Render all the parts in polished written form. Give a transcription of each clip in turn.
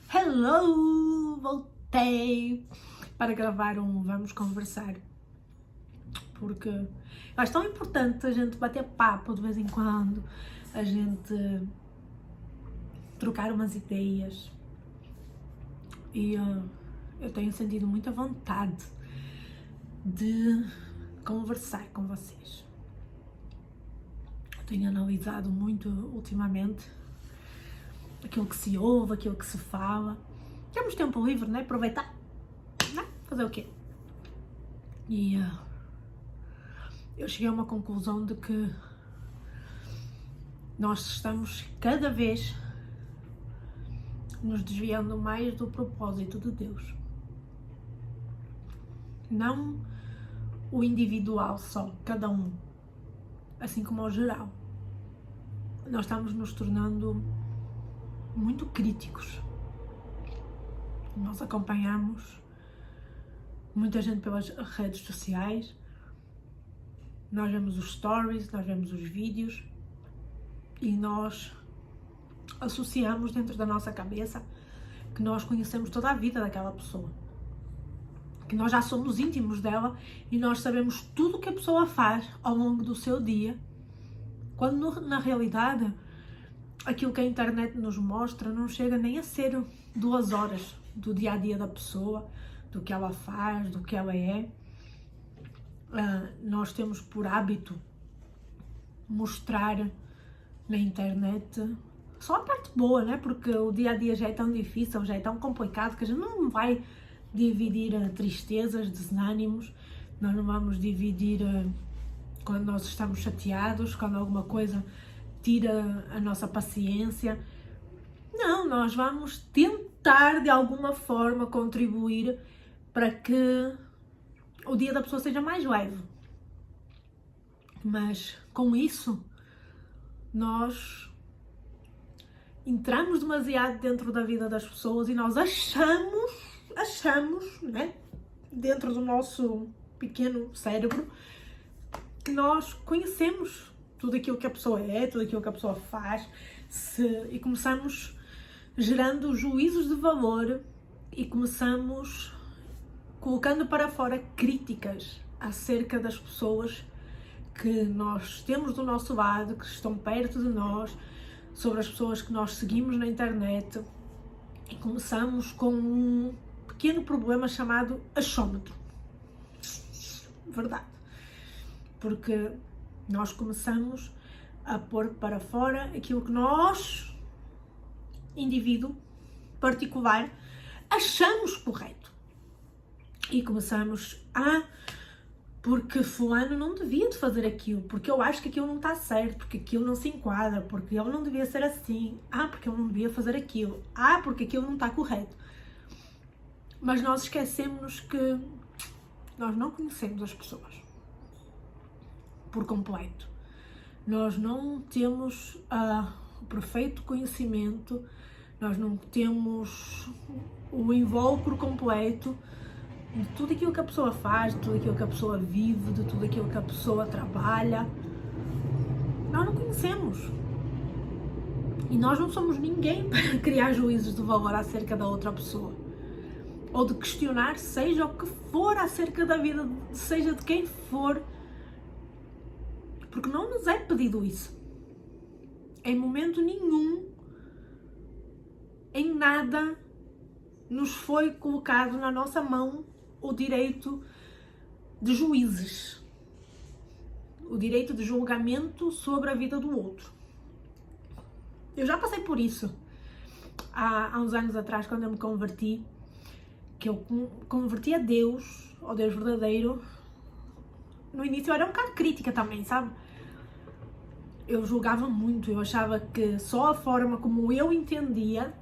Hello! Voltei para gravar um Vamos Conversar, porque eu acho tão importante a gente bater papo de vez em quando, a gente trocar umas ideias, e eu tenho sentido muita vontade de conversar com vocês. Eu tenho analisado muito ultimamente aquilo que se ouve, aquilo que se fala. Temos tempo livre, né? Aproveitar, né? Fazer o quê? E eu cheguei a uma conclusão de que nós estamos cada vez nos desviando mais do propósito de Deus. Não o individual só, cada um, assim como o geral. Nós estamos nos tornando muito críticos. Nós acompanhamos muita gente pelas redes sociais, nós vemos os stories, nós vemos os vídeos e nós associamos dentro da nossa cabeça que nós conhecemos toda a vida daquela pessoa, que nós já somos íntimos dela e nós sabemos tudo o que a pessoa faz ao longo do seu dia, quando na realidade aquilo que a internet nos mostra não chega nem a ser 2 horas do dia a dia da pessoa, do que ela faz, do que ela é. Nós temos por hábito mostrar na internet só a parte boa, né? Porque o dia a dia já é tão difícil, já é tão complicado que a gente não vai dividir tristezas, desânimos, nós não vamos dividir quando nós estamos chateados, quando alguma coisa tira a nossa paciência. Não, nós vamos tentar de alguma forma contribuir para que o dia da pessoa seja mais leve. Mas com isso, nós entramos demasiado dentro da vida das pessoas e nós achamos, né, dentro do nosso pequeno cérebro, que nós conhecemos tudo aquilo que a pessoa é, tudo aquilo que a pessoa faz, e começamos gerando juízos de valor e começamos colocando para fora críticas acerca das pessoas que nós temos do nosso lado, que estão perto de nós, sobre as pessoas que nós seguimos na internet, e começamos com um pequeno problema chamado achómetro. Verdade. Porque nós começamos a pôr para fora aquilo que nós, indivíduo particular, achamos correto. E começamos porque fulano não devia de fazer aquilo, porque eu acho que aquilo não está certo, porque aquilo não se enquadra, porque ele não devia ser assim, porque ele não devia fazer aquilo, porque aquilo não está correto. Mas nós esquecemos que nós não conhecemos as pessoas por completo. Nós não temos o perfeito conhecimento, nós não temos o invólucro completo de tudo aquilo que a pessoa faz, de tudo aquilo que a pessoa vive, de tudo aquilo que a pessoa trabalha. Nós não conhecemos. E nós não somos ninguém para criar juízos de valor acerca da outra pessoa. Ou de questionar seja o que for acerca da vida, seja de quem for. Porque não nos é pedido isso. Em momento nenhum, em nada, nos foi colocado na nossa mão o direito de juízes, o direito de julgamento sobre a vida do outro. Eu já passei por isso há uns anos atrás, quando eu me converti, que eu converti a Deus, ao Deus verdadeiro. No início eu era um bocado crítica também, sabe? Eu julgava muito, eu achava que só a forma como eu entendia,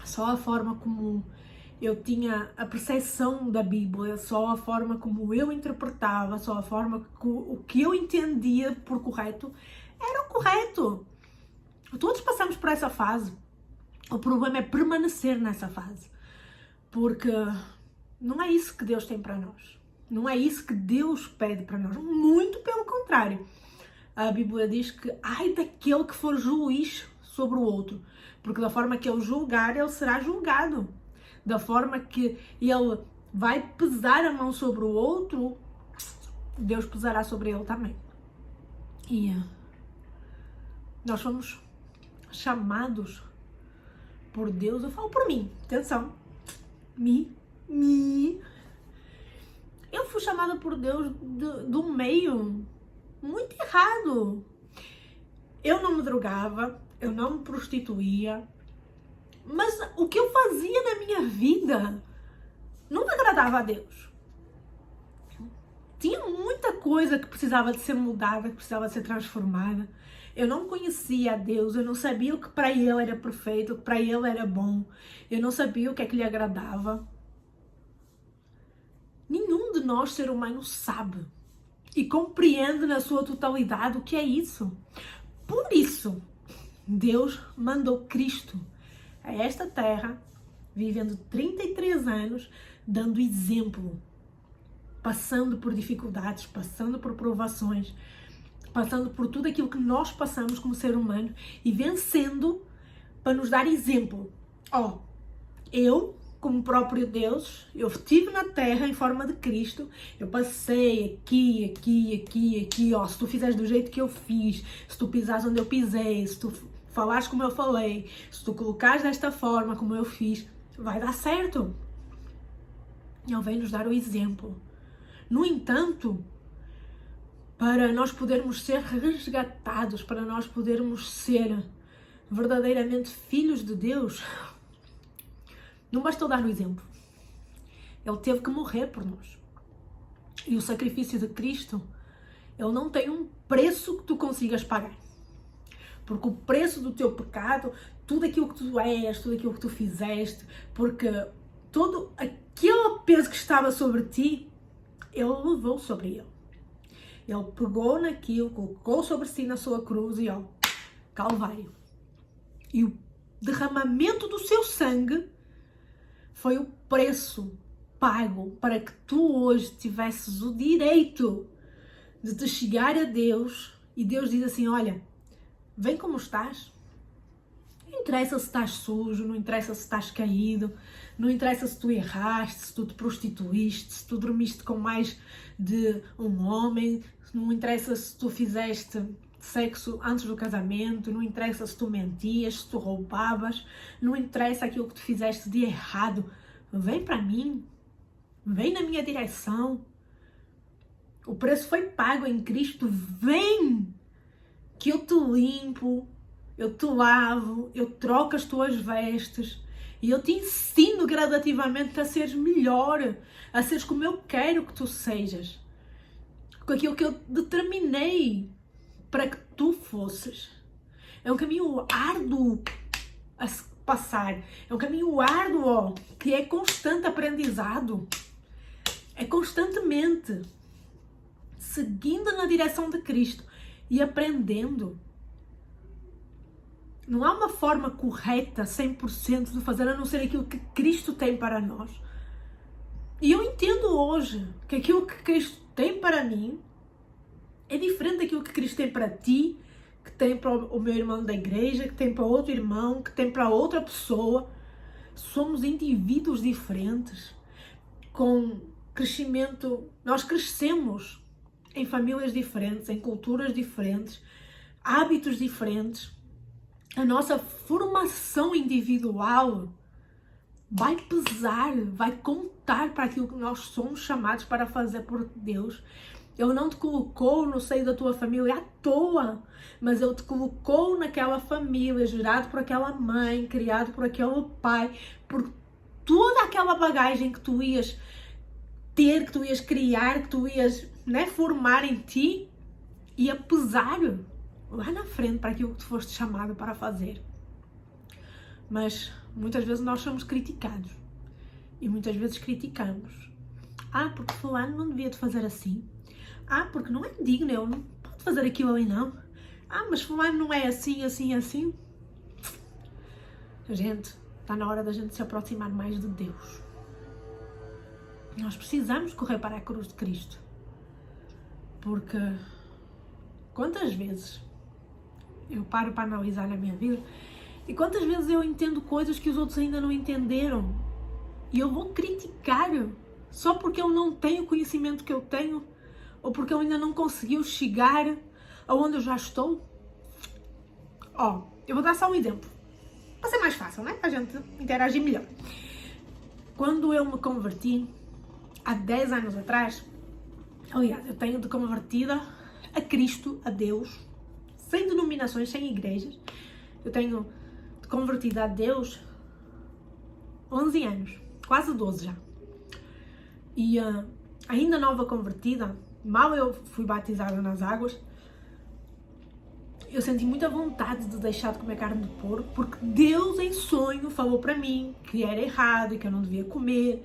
só a forma como eu tinha a percepção da Bíblia, só a forma como eu interpretava, só a forma o que eu entendia por correto, era o correto. Todos passamos por essa fase. O problema é permanecer nessa fase. Porque não é isso que Deus tem para nós. Não é isso que Deus pede para nós. Muito pelo contrário. A Bíblia diz que ai daquele que for juiz sobre o outro, porque da forma que ele julgar, ele será julgado. Da forma que ele vai pesar a mão sobre o outro, Deus pesará sobre ele também. E nós fomos chamados por Deus, eu falo por mim, atenção, eu fui chamada por Deus de um meio muito errado. Eu não me drogava, eu não me prostituía, mas o que eu fazia na minha vida não agradava a Deus. Tinha muita coisa que precisava de ser mudada, que precisava de ser transformada. Eu não conhecia a Deus, eu não sabia o que para Ele era perfeito, o que para Ele era bom. Eu não sabia o que é que lhe agradava. Nenhum de nós, ser humano, sabe e compreende na sua totalidade o que é isso. Por isso, Deus mandou Cristo a esta terra, vivendo 33 anos, dando exemplo, passando por dificuldades, passando por provações, passando por tudo aquilo que nós passamos como ser humano e vencendo para nos dar exemplo. Eu, como próprio Deus, eu estive na terra em forma de Cristo, eu passei aqui, se tu fizeres do jeito que eu fiz, se tu pisares onde eu pisei, se tu falares como eu falei, se tu colocares desta forma como eu fiz, vai dar certo. Ele vem nos dar o exemplo. No entanto, para nós podermos ser resgatados, para nós podermos ser verdadeiramente filhos de Deus, não bastou dar o exemplo. Ele teve que morrer por nós. E o sacrifício de Cristo, ele não tem um preço que tu consigas pagar. Porque o preço do teu pecado, tudo aquilo que tu és, tudo aquilo que tu fizeste, porque todo aquele peso que estava sobre ti, ele levou sobre ele. Ele pegou naquilo, colocou sobre si na sua cruz e Calvário. E o derramamento do seu sangue foi o preço pago para que tu hoje tivesses o direito de te chegar a Deus e Deus diz assim, olha, vem como estás. Não interessa se estás sujo, não interessa se estás caído, não interessa se tu erraste, se tu te prostituíste, se tu dormiste com mais de um homem, não interessa se tu fizeste sexo antes do casamento, não interessa se tu mentias, se tu roubavas, não interessa aquilo que tu fizeste de errado. Vem para mim, vem na minha direção. O preço foi pago em Cristo, vem que eu te limpo, eu te lavo, eu troco as tuas vestes e eu te ensino gradativamente a seres melhor, a seres como eu quero que tu sejas, com aquilo que eu determinei para que tu fosses. É um caminho árduo a se passar, é um caminho árduo que é constante aprendizado, é constantemente seguindo na direção de Cristo e aprendendo. Não há uma forma correta, 100% de fazer, a não ser aquilo que Cristo tem para nós. E eu entendo hoje que aquilo que Cristo tem para mim é diferente daquilo que Cristo tem para ti, que tem para o meu irmão da igreja, que tem para outro irmão, que tem para outra pessoa. Somos indivíduos diferentes, com crescimento. Nós crescemos em famílias diferentes, em culturas diferentes, hábitos diferentes. A nossa formação individual vai pesar, vai contar para aquilo que nós somos chamados para fazer por Deus. Ele não te colocou no seio da tua família à toa, mas Ele te colocou naquela família, gerado por aquela mãe, criado por aquele pai, por toda aquela bagagem que tu ias ter, que tu ias criar, que tu ias formar em ti, ia pesar lá na frente para aquilo que tu foste chamado para fazer. Mas muitas vezes nós somos criticados e muitas vezes criticamos. Porque fulano não devia de fazer assim. Porque não é digno, eu não posso fazer aquilo ali não. Mas fulano não é assim, assim, assim. Gente, está na hora da gente se aproximar mais de Deus. Nós precisamos correr para a cruz de Cristo. Porque quantas vezes eu paro para analisar na minha vida, e quantas vezes eu entendo coisas que os outros ainda não entenderam, e eu vou criticar só porque eu não tenho o conhecimento que eu tenho, ou porque eu ainda não consegui chegar aonde eu já estou. Ó, eu vou dar só um exemplo, para ser mais fácil, né? Para a gente interagir melhor. Quando eu me converti, há 10 anos atrás, aliás, eu tenho de convertida a Cristo, a Deus, sem denominações, sem igrejas. Eu tenho de convertida a Deus 11 anos, quase 12 já. E ainda nova convertida, mal eu fui batizada nas águas, eu senti muita vontade de deixar de comer carne de porco, porque Deus em sonho falou para mim que era errado e que eu não devia comer.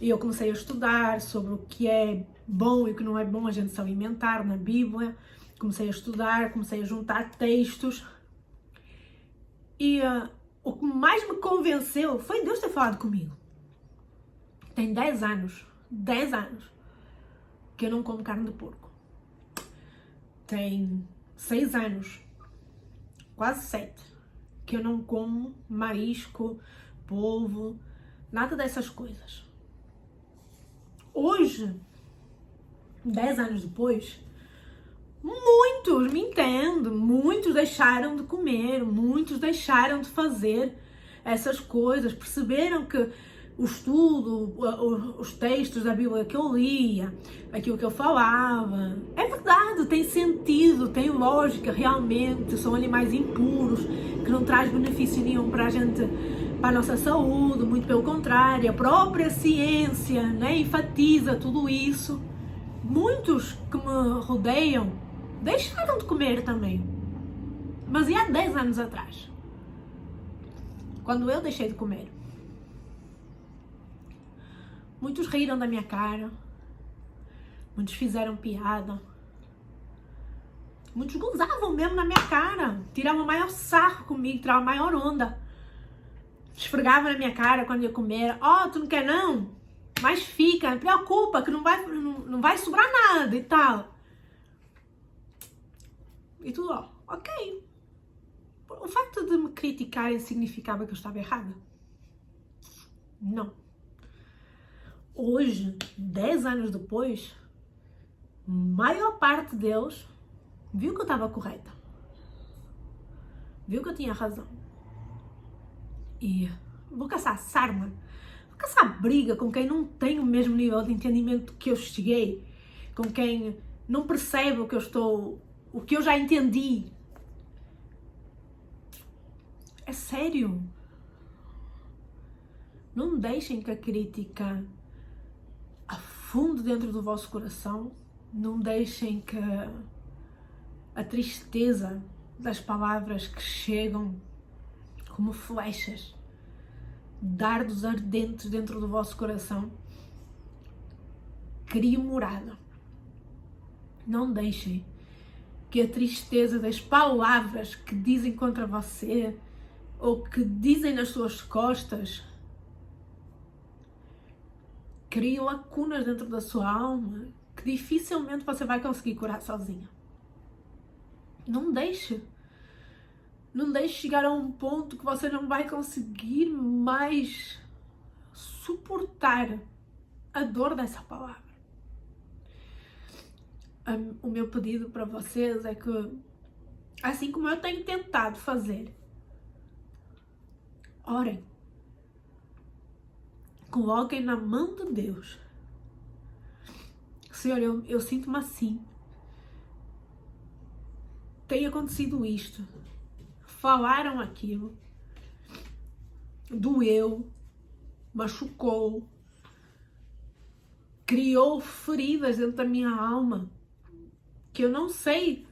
E eu comecei a estudar sobre o que é bom e o que não é bom a gente se alimentar na Bíblia. Comecei a estudar, comecei a juntar textos. E o que mais me convenceu foi Deus ter falado comigo. Tem 10 anos que eu não como carne de porco. Tem 6 anos, quase 7, que eu não como marisco, polvo, nada dessas coisas. Hoje, 10 anos depois, muitos, me entendo, muitos deixaram de comer, muitos deixaram de fazer essas coisas, perceberam que o estudo, os textos da Bíblia que eu lia, aquilo que eu falava, é verdade, tem sentido, tem lógica, realmente, são animais impuros, que não traz benefício nenhum para a gente, para a nossa saúde, muito pelo contrário, a própria ciência, né, enfatiza tudo isso. Muitos que me rodeiam deixaram de comer também, mas e há 10 anos atrás, quando eu deixei de comer? Muitos riram da minha cara, muitos fizeram piada, muitos gozavam mesmo na minha cara, tiravam o maior sarro comigo, tiravam a maior onda, esfregavam na minha cara quando ia comer. Ó, tu não quer não? Mas fica, não preocupa que não vai sobrar nada e tal. E tudo, ó, ok. O facto de me criticarem significava que eu estava errada? Não. Hoje, 10 anos depois, maior parte deles viu que eu estava correta. Viu que eu tinha razão. E vou caçar sarma, vou caçar briga com quem não tem o mesmo nível de entendimento que eu cheguei, com quem não percebe o que eu já entendi. É sério. Não deixem que a crítica afunde dentro do vosso coração. Não deixem que a tristeza das palavras que chegam como flechas, dardos ardentes dentro do vosso coração, crie morada. Não deixem que a tristeza das palavras que dizem contra você ou que dizem nas suas costas crie lacunas dentro da sua alma que dificilmente você vai conseguir curar sozinha. Não deixe chegar a um ponto que você não vai conseguir mais suportar a dor dessa palavra. O meu pedido para vocês é que, assim como eu tenho tentado fazer, orem. Coloquem na mão de Deus. Senhor, eu sinto-me assim. Tem acontecido isto. Falaram aquilo. Doeu. Machucou. Criou feridas dentro da minha alma que eu não sei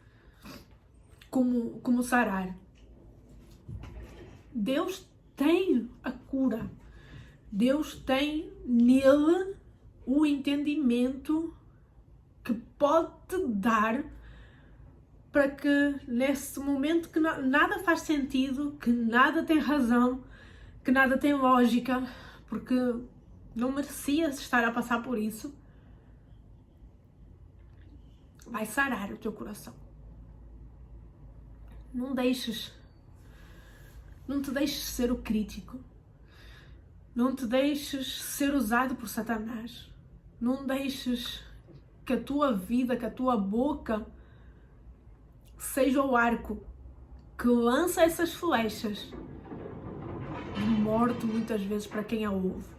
como sarar. Deus tem a cura. Deus tem nele o entendimento que pode te dar para que nesse momento que nada faz sentido, que nada tem razão, que nada tem lógica, porque não merecias estar a passar por isso, vai sarar o teu coração. Não te deixes ser o crítico. Não te deixes ser usado por Satanás. Não deixes que a tua vida, que a tua boca seja o arco que lança essas flechas de morte muitas vezes para quem a ouve.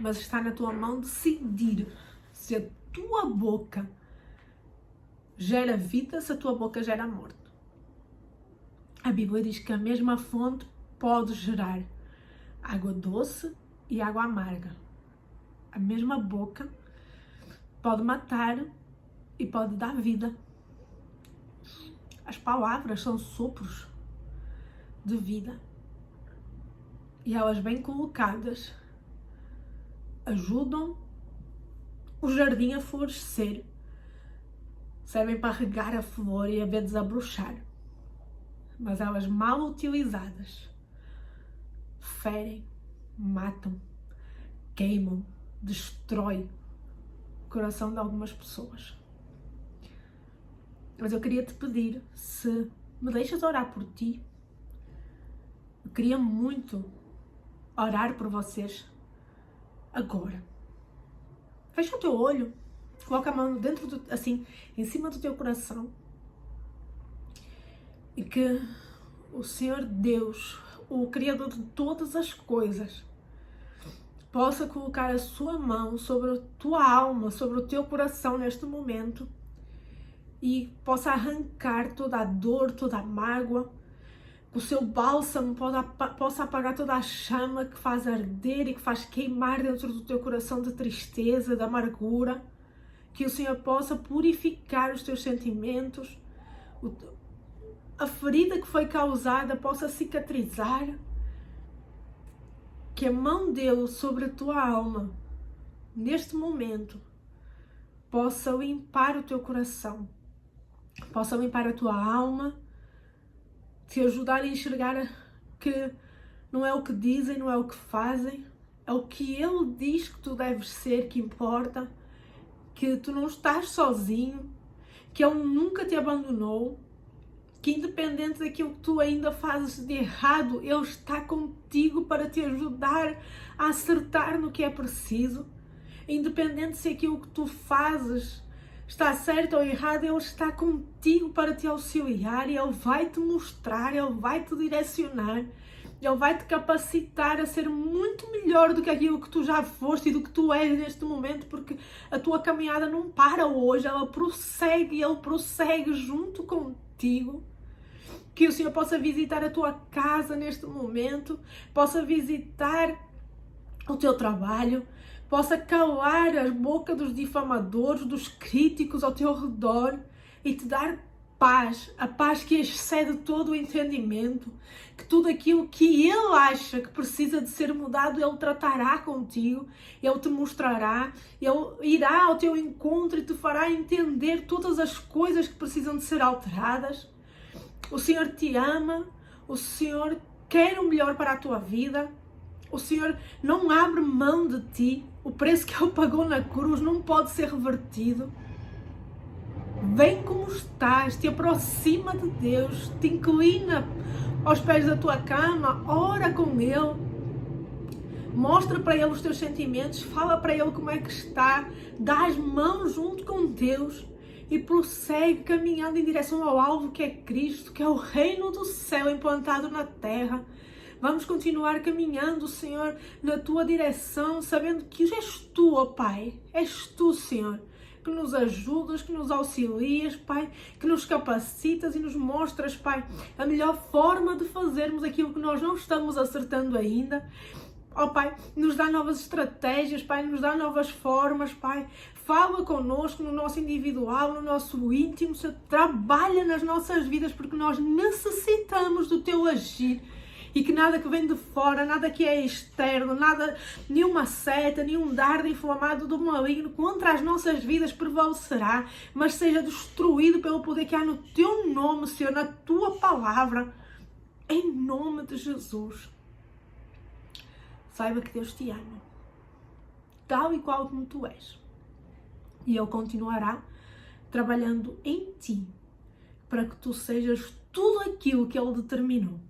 Mas está na tua mão decidir se a tua boca gera vida, se a tua boca gera morte. A Bíblia diz que a mesma fonte pode gerar água doce e água amarga. A mesma boca pode matar e pode dar vida. As palavras são sopros de vida. E elas bem colocadas ajudam o jardim a florescer. Servem para regar a flor e a ver desabrochar. Mas elas mal utilizadas ferem, matam, queimam, destroem o coração de algumas pessoas. Mas eu queria te pedir, se me deixas orar por ti, eu queria muito orar por vocês agora. Fecha o teu olho, coloca a mão dentro assim, em cima do teu coração, e que o Senhor Deus, o Criador de todas as coisas, possa colocar a sua mão sobre a tua alma, sobre o teu coração neste momento, e possa arrancar toda a dor, toda a mágoa, que o seu bálsamo possa apagar toda a chama que faz arder e que faz queimar dentro do teu coração de tristeza, de amargura, que o Senhor possa purificar os teus sentimentos, a ferida que foi causada possa cicatrizar, que a mão dele sobre a tua alma, neste momento, possa limpar o teu coração, possa limpar a tua alma, te ajudar a enxergar que não é o que dizem, não é o que fazem, é o que ele diz que tu deves ser que importa, que tu não estás sozinho, que ele nunca te abandonou, que independente daquilo que tu ainda fazes de errado, ele está contigo para te ajudar a acertar no que é preciso. Independente se aquilo que tu fazes está certo ou errado, ele está contigo para te auxiliar e ele vai te mostrar, ele vai te direcionar, ele vai te capacitar a ser muito melhor do que aquilo que tu já foste e do que tu és neste momento, porque a tua caminhada não para hoje, ela prossegue e ele prossegue junto contigo. Que o Senhor possa visitar a tua casa neste momento, possa visitar o teu trabalho, possa calar a boca dos difamadores, dos críticos ao teu redor e te dar paz, a paz que excede todo o entendimento, que tudo aquilo que ele acha que precisa de ser mudado, ele tratará contigo, ele te mostrará, ele irá ao teu encontro e te fará entender todas as coisas que precisam de ser alteradas. O Senhor te ama, o Senhor quer o melhor para a tua vida, o Senhor não abre mão de ti, o preço que ele pagou na cruz não pode ser revertido. Vem como estás, te aproxima de Deus, te inclina aos pés da tua cama, ora com Ele, mostra para Ele os teus sentimentos, fala para Ele como é que está, dá as mãos junto com Deus e prossegue caminhando em direção ao alvo que é Cristo, que é o reino do céu implantado na terra. Vamos continuar caminhando, Senhor, na tua direção, sabendo que és tu, ó Pai, és tu, Senhor, que nos ajudas, que nos auxilias, Pai, que nos capacitas e nos mostras, Pai, a melhor forma de fazermos aquilo que nós não estamos acertando ainda. Ó Pai, nos dá novas estratégias, Pai, nos dá novas formas, Pai. Fala connosco no nosso individual, no nosso íntimo, Senhor, trabalha nas nossas vidas, porque nós necessitamos do Teu agir. E que nada que vem de fora, nada que é externo, nada, nenhuma seta, nenhum dardo inflamado do maligno contra as nossas vidas prevalecerá, mas seja destruído pelo poder que há no Teu nome, Senhor, na Tua palavra, em nome de Jesus. Saiba que Deus te ama, tal e qual como tu és, e Ele continuará trabalhando em ti, para que tu sejas tudo aquilo que Ele determinou.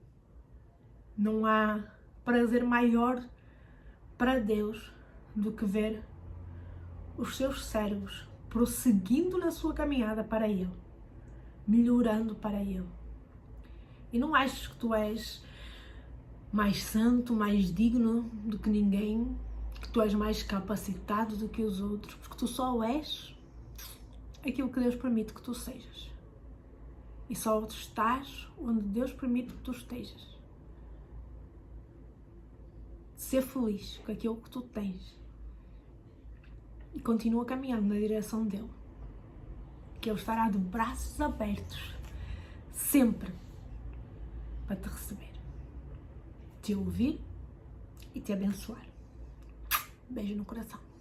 Não há prazer maior para Deus do que ver os seus servos prosseguindo na sua caminhada para Ele, melhorando para Ele. E não achas que tu és mais santo, mais digno do que ninguém, que tu és mais capacitado do que os outros, porque tu só és aquilo que Deus permite que tu sejas. E só estás onde Deus permite que tu estejas. Ser feliz com aquilo que tu tens. E continua caminhando na direção dele. Que Ele estará de braços abertos, sempre, para te receber, te ouvir e te abençoar. Beijo no coração.